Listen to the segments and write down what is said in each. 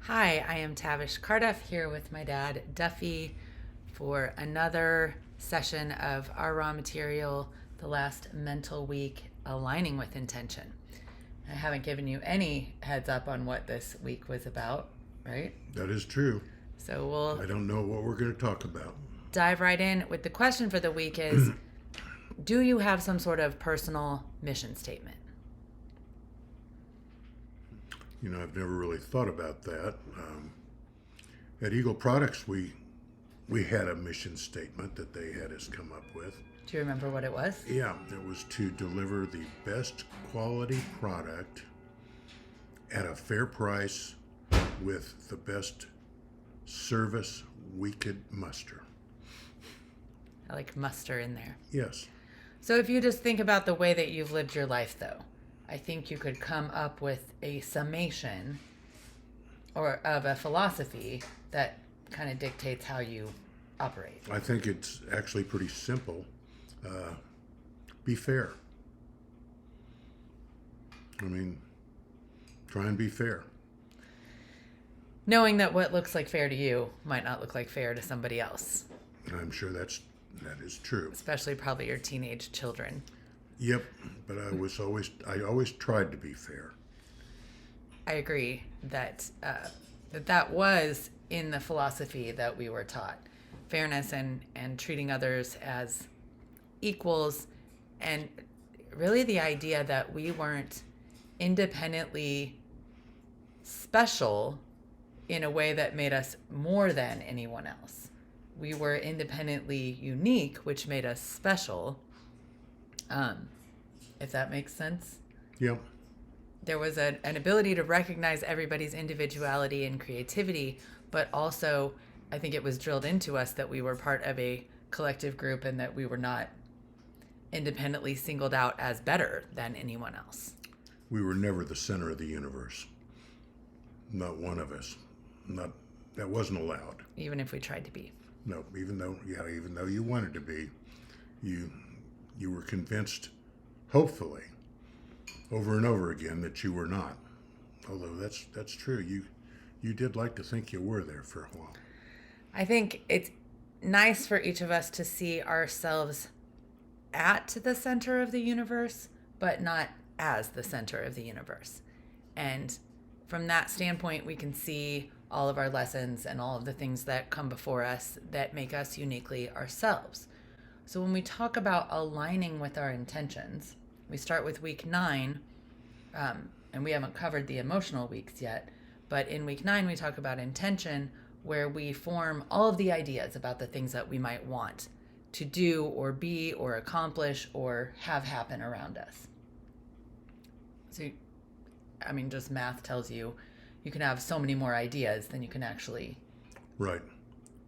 Hi, I am Tavish Carduff here with my dad, Duffy, for another session of our raw material, the last mental week, aligning with intention. I haven't given you any heads up on what this week was about, right? That is true. So we'll I don't know what we're going to talk about. dive right in with the question for the week is, do you have some sort of personal mission statement? I've never really thought about that. At Eagle Products, we had a mission statement that they had us come up with. Do you remember what it was? Yeah, it was to deliver the best quality product at a fair price with the best service we could muster. I like muster in there. Yes. So if you just think about the way that you've lived your life, though, I think you could come up with a summation or of a philosophy that kind of dictates how you operate. I think it's actually pretty simple. Be fair. I mean, try and be fair. Knowing that what looks like fair to you might not look like fair to somebody else, I'm sure that is true. especially probably your teenage children. Yep, but I always tried to be fair. I agree that that was in the philosophy that we were taught. Fairness and treating others as equals, and really the idea that we weren't independently special in a way that made us more than anyone else. We were independently unique, which made us special. If that makes sense. Yep. There was an ability to recognize everybody's individuality and creativity, but also I think it was drilled into us that we were part of a collective group and that we were not independently singled out as better than anyone else. We were never the center of the universe. Not one of us. That wasn't allowed. Even if we tried to be. No, even though you wanted to be, you were convinced, hopefully, over and over again that you were not. Although that's true. You did like to think you were there for a while. I think it's nice for each of us to see ourselves at the center of the universe, but not as the center of the universe. And from that standpoint, we can see all of our lessons and all of the things that come before us that make us uniquely ourselves. So when we talk about aligning with our intentions, we start with week 9, and we haven't covered the emotional weeks yet, but in week 9 we talk about intention, where we form all of the ideas about the things that we might want to do or be or accomplish or have happen around us. So, I mean, just math tells you can have so many more ideas than you can actually Right.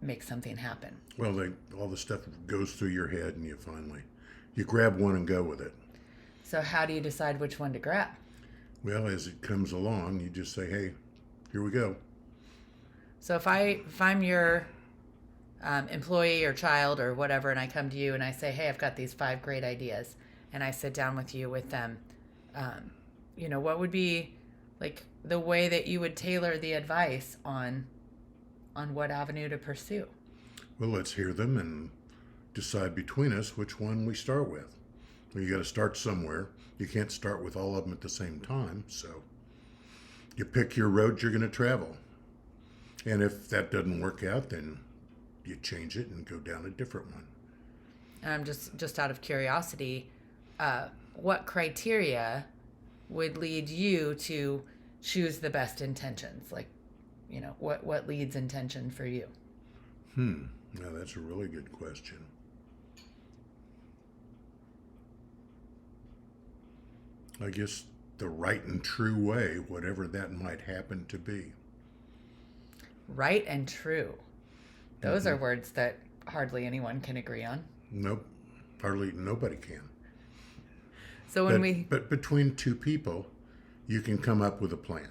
make something happen. Well, all the stuff goes through your head, and you grab one and go with it. So how do you decide which one to grab? Well, as it comes along, you just say, "Hey, here we go." So if I'm your employee or child or whatever, and I come to you and I say, hey, I've got these 5 great ideas, and I sit down with you with them, what would be like the way that you would tailor the advice on what avenue to pursue? Well, let's hear them and decide between us which one we start with. Well, you got to start somewhere. You can't start with all of them at the same time, so you pick your road you're going to travel. And if that doesn't work out, then you change it and go down a different one. And I'm just out of curiosity, what criteria would lead you to choose the best intentions? Like, what leads intention for you? Now that's a really good question. I guess the right and true way, whatever that might happen to be. Right and true. Those are words that hardly anyone can agree on. Nope, hardly nobody can. So But between two people, you can come up with a plan.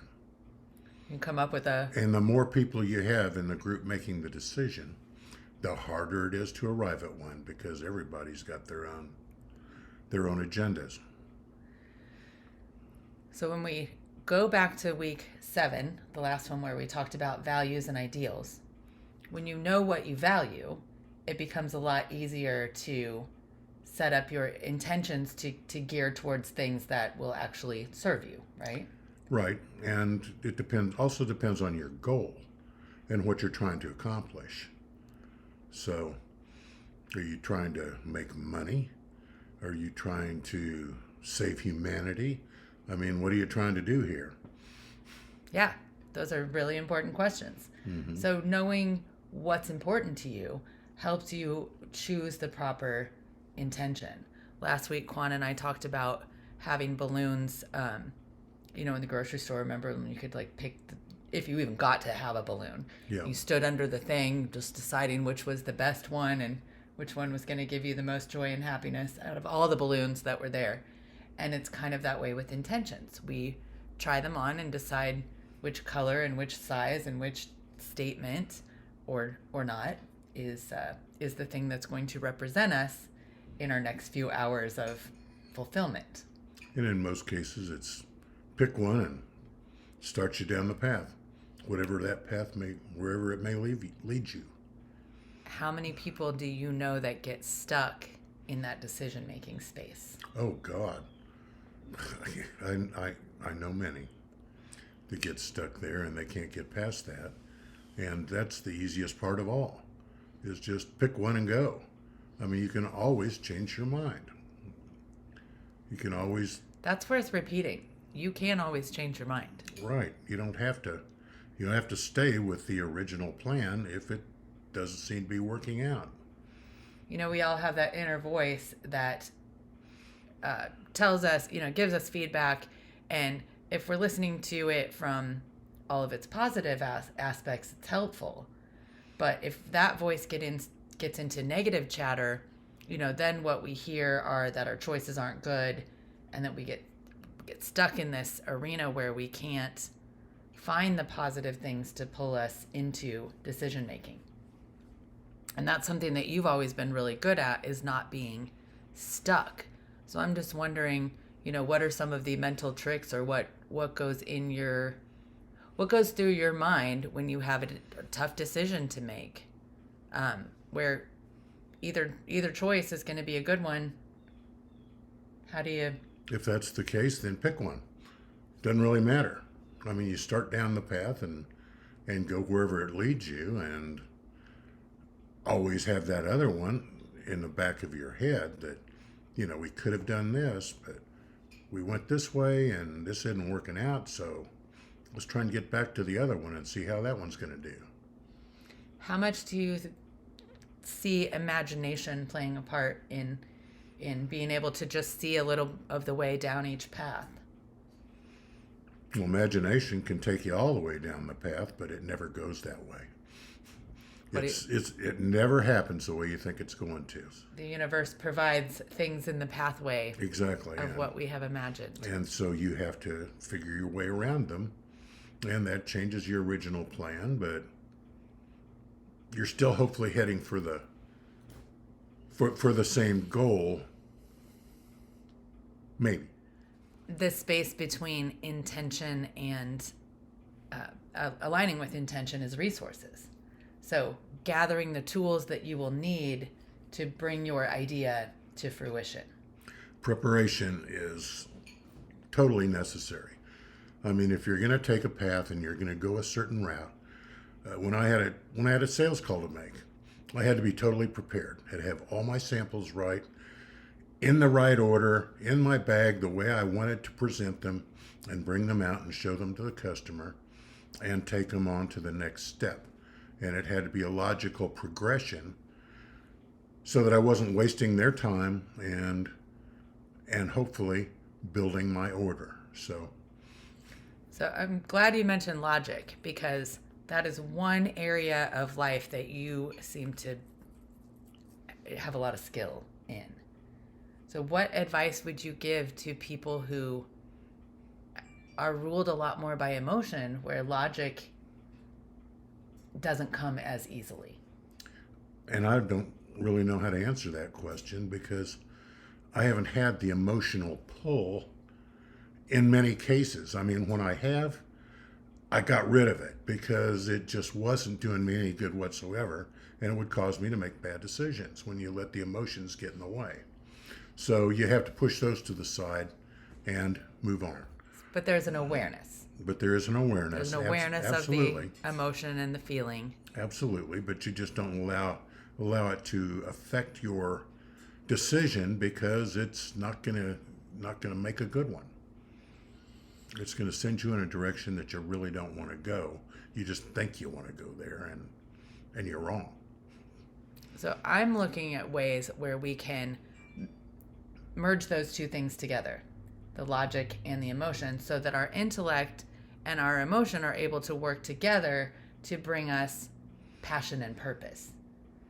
you come up with a And the more people you have in the group making the decision, the harder it is to arrive at one, because everybody's got their own agendas. So when we go back to week 7, the last one where we talked about values and ideals. When you know what you value, it becomes a lot easier to set up your intentions to gear towards things that will actually serve you, right? Right. And it also depends on your goal and what you're trying to accomplish. So, are you trying to make money? Are you trying to save humanity? I mean, what are you trying to do here? Yeah, those are really important questions. Mm-hmm. So knowing what's important to you helps you choose the proper intention. Last week, Quan and I talked about having balloons, in the grocery store. Remember when you could pick, if you even got to have a balloon, Yeah. you stood under the thing, just deciding which was the best one and which one was going to give you the most joy and happiness out of all the balloons that were there. And it's kind of that way with intentions. We try them on and decide which color and which size and which statement or not is the thing that's going to represent us in our next few hours of fulfillment. And in most cases, it's pick one and start you down the path, whatever that path wherever it may lead you. How many people do you know that get stuck in that decision-making space? Oh God, I know many that get stuck there and they can't get past that, and that's the easiest part of all, is just pick one and go. I mean, you can always change your mind. You can always. That's worth repeating. You can always change your mind. Right. You don't have to. You don't have to stay with the original plan if it doesn't seem to be working out. We all have that inner voice that tells us, gives us feedback, and if we're listening to it from all of its positive aspects, it's helpful. But if that voice gets into negative chatter, then what we hear are that our choices aren't good, and that we get stuck in this arena where we can't find the positive things to pull us into decision making. And that's something that you've always been really good at, is not being stuck. So I'm just wondering, what are some of the mental tricks, or what goes through your mind when you have a tough decision to make, where either choice is going to be a good one. How do you? If that's the case, then pick one. Doesn't really matter. I mean, you start down the path and go wherever it leads you, and always have that other one in the back of your head that, we could have done this, but we went this way and this isn't working out, so let's try and get back to the other one and see how that one's going to do. How much do you see imagination playing a part in being able to just see a little of the way down each path? Well, imagination can take you all the way down the path, but it never goes that way. It never happens the way you think it's going to. The universe provides things in the pathway exactly of what we have imagined. And so you have to figure your way around them. And that changes your original plan, but you're still hopefully heading for the same goal. Maybe. The space between intention and aligning with intention is resources. So gathering the tools that you will need to bring your idea to fruition. Preparation is totally necessary. I mean, if you're going to take a path and you're going to go a certain route, when I had a sales call to make, I had to be totally prepared. I had to have all my samples right, in the right order, in my bag, the way I wanted to present them, and bring them out and show them to the customer and take them on to the next step. And it had to be a logical progression so that I wasn't wasting their time and hopefully building my order. So I'm glad you mentioned logic, because that is one area of life that you seem to have a lot of skill in. So what advice would you give to people who are ruled a lot more by emotion, where logic doesn't come as easily? And I don't really know how to answer that question, because I haven't had the emotional pull in many cases. I mean, when I got rid of it because it just wasn't doing me any good whatsoever, and it would cause me to make bad decisions when you let the emotions get in the way. So you have to push those to the side and move on. But there's an awareness. But there is an awareness. There's an awareness of the emotion and the feeling. Absolutely, but you just don't allow it to affect your decision, because it's not gonna make a good one. It's going to send you in a direction that you really don't want to go. You just think you want to go there, and you're wrong. So I'm looking at ways where we can merge those two things together, the logic and the emotion, so that our intellect and our emotion are able to work together to bring us passion and purpose,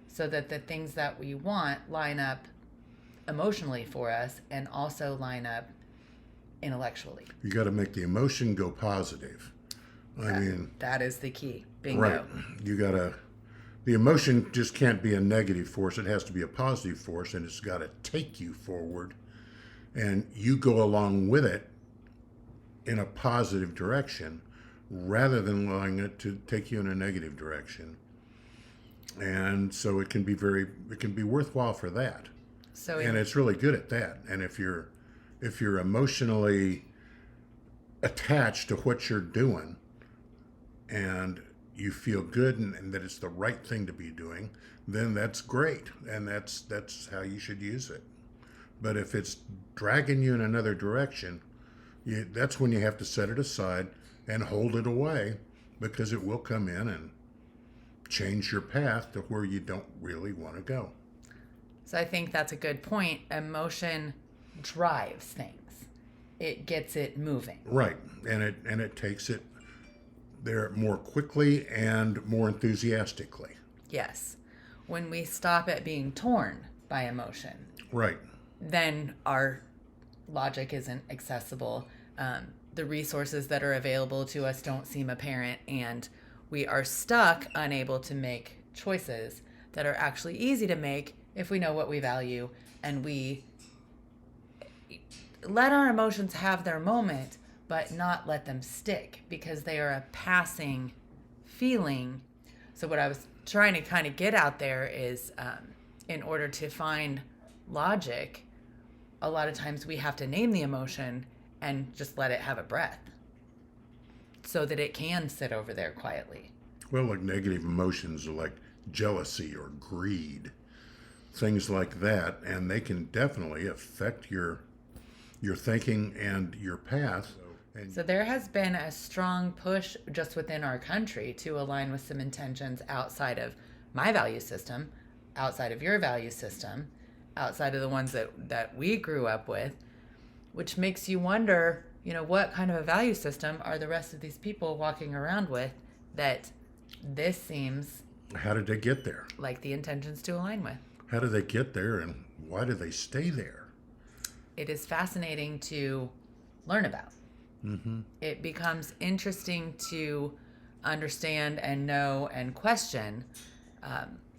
so that the things that we want line up emotionally for us and also line up intellectually. You got to make the emotion go positive. That is the key. Bingo. Right. The emotion just can't be a negative force. It has to be a positive force, and it's got to take you forward, and you go along with it in a positive direction rather than allowing it to take you in a negative direction. And so it can be worthwhile for that. And it's really good at that. And if you're emotionally attached to what you're doing, and you feel good and that it's the right thing to be doing, then that's great, and that's how you should use it. But if it's dragging you in another direction, that's when you have to set it aside and hold it away, because it will come in and change your path to where you don't really want to go. So I think that's a good point. Emotion drives things. It gets it moving. Right. And it takes it there more quickly and more enthusiastically. Yes. When we stop at being torn by emotion, right, then our logic isn't accessible. The resources that are available to us don't seem apparent, and we are stuck, unable to make choices that are actually easy to make if we know what we value, and we let our emotions have their moment, but not let them stick, because they are a passing feeling. So what I was trying to kind of get out there is, in order to find logic, a lot of times we have to name the emotion and just let it have a breath so that it can sit over there quietly. Well, like negative emotions are like jealousy or greed, things like that, and they can definitely affect your thinking and your path. So there has been a strong push just within our country to align with some intentions outside of my value system, outside of your value system, outside of the ones that we grew up with, which makes you wonder, what kind of a value system are the rest of these people walking around with, that this seems... How did they get there? Like the intentions to align with. How did they get there, and why do they stay there? It is fascinating to learn about. Mm-hmm. It becomes interesting to understand and know and question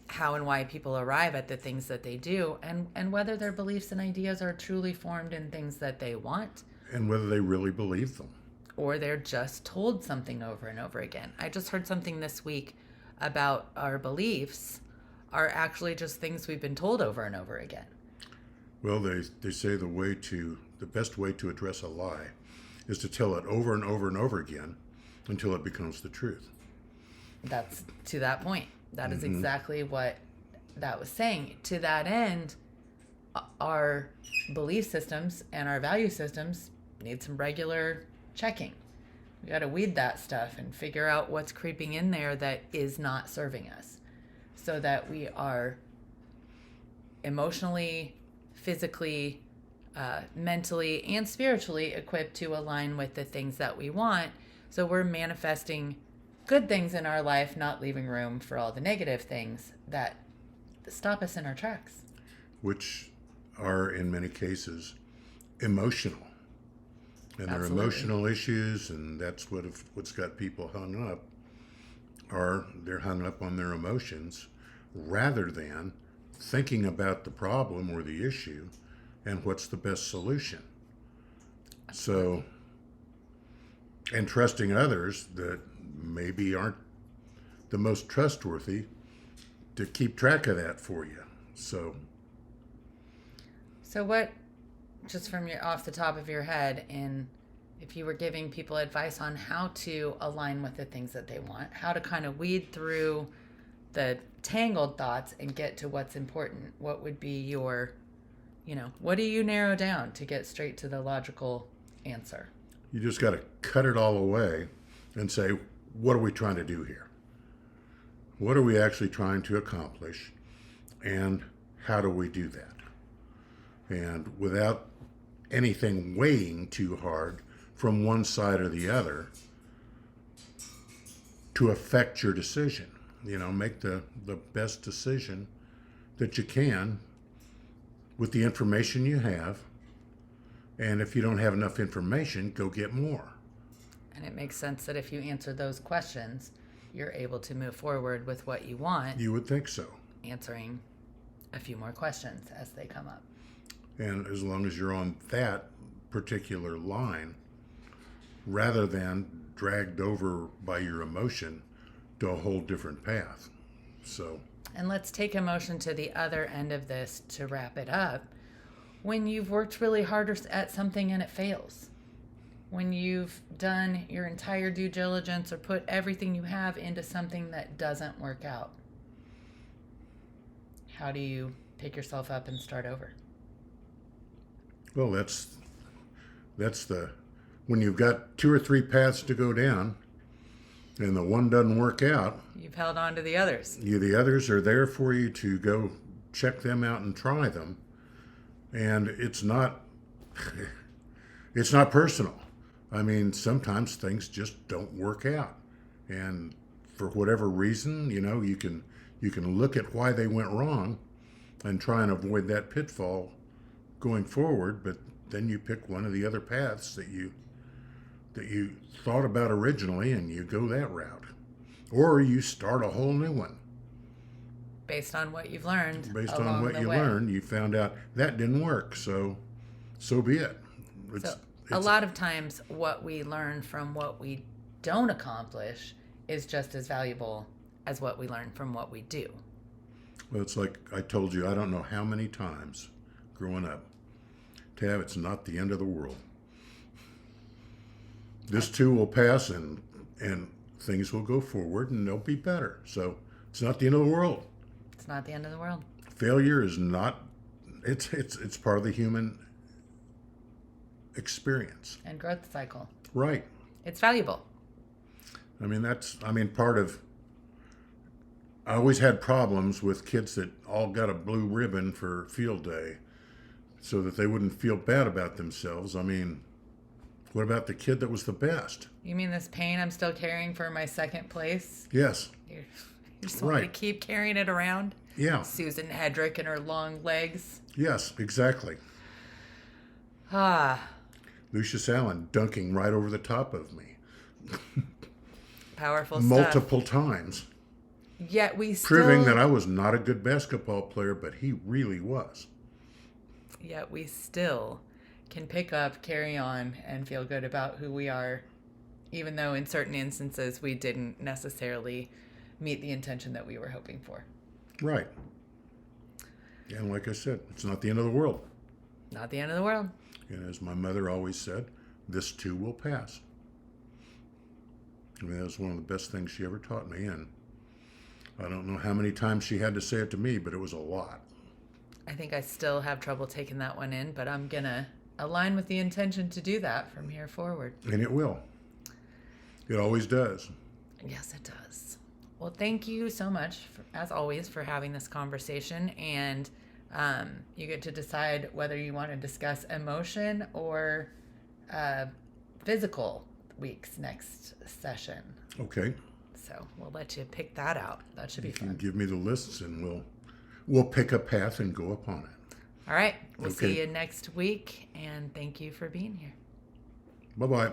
how and why people arrive at the things that they do, and whether their beliefs and ideas are truly formed in things that they want. And whether they really believe them. Or they're just told something over and over again. I just heard something this week about our beliefs are actually just things we've been told over and over again. Well, they say the best way to address a lie is to tell it over and over and over again until it becomes the truth. That's to that point. That is Mm-hmm. exactly what that was saying. To that end, our belief systems and our value systems need some regular checking. We got to weed that stuff and figure out what's creeping in there that is not serving us, so that we are emotionally, physically, mentally, and spiritually equipped to align with the things that we want. So we're manifesting good things in our life, not leaving room for all the negative things that stop us in our tracks. Which are, in many cases, emotional. And they're emotional issues, and that's what's got people hung up. They're hung up on their emotions rather than thinking about the problem or the issue and what's the best solution. So and trusting others that maybe aren't the most trustworthy to keep track of that for you. So what, just from your off the top of your head, and if you were giving people advice on how to align with the things that they want, how to kind of weed through the tangled thoughts and get to what's important, what would be your, what do you narrow down to get straight to the logical answer? you just got to cut it all away and say, what are we trying to do here? What are we actually trying to accomplish? And how do we do that? And without anything weighing too hard from one side or the other to affect your decision. Make the best decision that you can with the information you have. And if you don't have enough information, go get more. And it makes sense that if you answer those questions, you're able to move forward with what you want. You would think so. Answering a few more questions as they come up. And as long as you're on that particular line, rather than dragged over by your emotion to a whole different path. So. And let's take emotion to the other end of this to wrap it up. When you've worked really hard at something and it fails, when you've done your entire due diligence or put everything you have into something that doesn't work out, how do you pick yourself up and start over? Well, that's when you've got 2 or 3 paths to go down and the one doesn't work out, you've held on to the others. The others are there for you to go check them out and try them. And it's not personal. I mean, sometimes things just don't work out. And for whatever reason, you can look at why they went wrong and try and avoid that pitfall going forward, but then you pick one of the other paths that you thought about originally and you go that route. Or you start a whole new one. Based on what you've learned. Based on what you learned, you found out that didn't work, so be it. A lot of times what we learn from what we don't accomplish is just as valuable as what we learn from what we do. Well, it's like I told you, I don't know how many times growing up, Tav, it's not the end of the world. This too will pass and things will go forward and they'll be better. So it's not the end of the world. It's not the end of the world. Failure is not, it's part of the human experience. And growth cycle. Right. It's valuable. I always had problems with kids that all got a blue ribbon for field day so that they wouldn't feel bad about themselves. I mean, what about the kid that was the best? You mean this pain I'm still carrying for my second place? Yes. You just want me to keep carrying it around? Yeah. Susan Hedrick and her long legs. Yes, exactly. Lucius Allen dunking right over the top of me. Powerful stuff. Multiple times. Yet we still... Proving that I was not a good basketball player, but he really was. Yet we still can pick up, carry on, and feel good about who we are, even though in certain instances we didn't necessarily meet the intention that we were hoping for. Right. And like I said, it's not the end of the world. Not the end of the world. And as my mother always said, this too will pass. I mean, that was one of the best things she ever taught me, and I don't know how many times she had to say it to me, but it was a lot. I think I still have trouble taking that one in, but I'm going to align with the intention to do that from here forward. And it will. It always does. Yes, it does. Well, thank you so much, as always, for having this conversation. And you get to decide whether you want to discuss emotion or physical weeks next session. Okay. So we'll let you pick that out. That should be fun. You can give me the lists and we'll pick a path and go upon it. All right. We'll see you next week. And thank you for being here. Bye-bye.